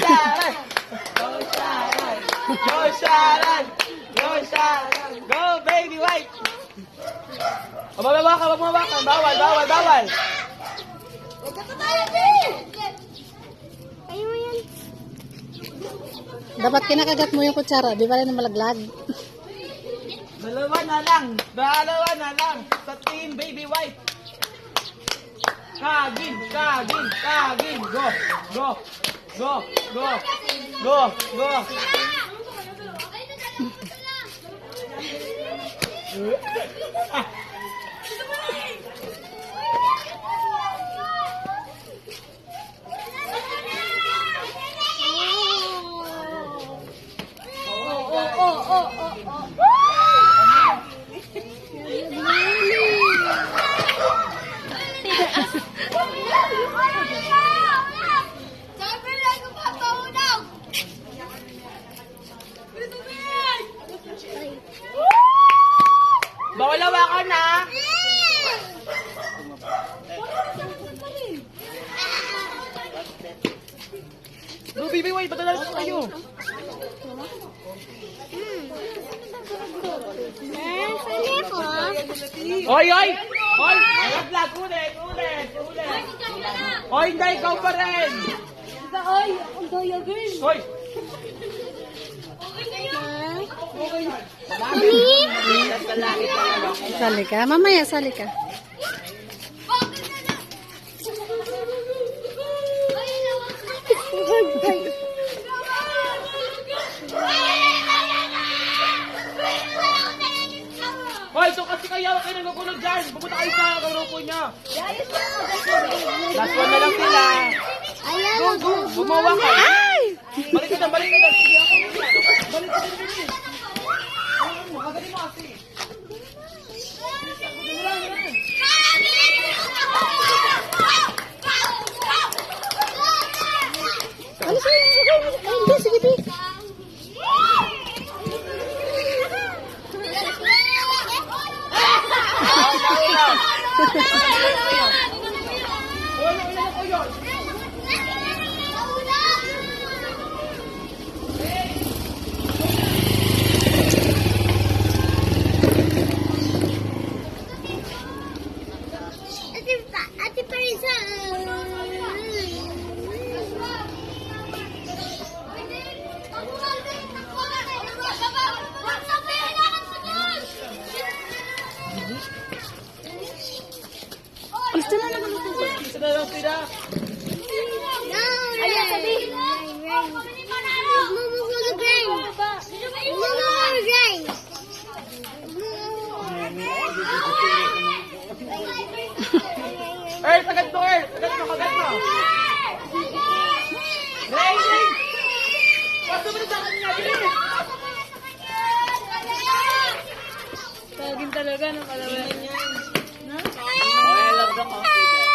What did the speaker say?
Sharon! Go Sharon! Go Sharon! Go Sharon! Go baby white! O, bababa ka, bababa ka. Bawal, bawal, bawal. Dapat kinakagat mo yung kutsara, di ba rin malaglag? Dalawa na lang. Dalawa na lang. Sa team baby white. Kagin, kagin, kagin. Go, go, go, go, go, go. Bawal hawakan na. Go baby white, patalas kayo. Hoy, hoy! Hoy! Naglag, ulit, ulit, ulit. Hoy, hindi, ikaw pa rin. Hoy, ang daya girl. Hoy! Sali ka. Mamaya, sali ka. Hoy, so kasi kayo nagugulo dyan. Pupunta kayo sa grupo niya. Last one na lang sila. Go, go. Gumawa ka. Ay! Balik ka na, balik ka na. Sige, ako muna. Balik ka na, balik. Magaling mo kasi. Ano sa'yo? Hindi, sige, di. Ate Parisa. Alis na lang. Isa na lang sila. Ayan, sabi. Earl, agad mo, Earl. Agad mo, agad mo. Racing! Paso mo na sa akin niya, bilis! Tawagin talaga ng kalawan. Okay, I love the coffee there.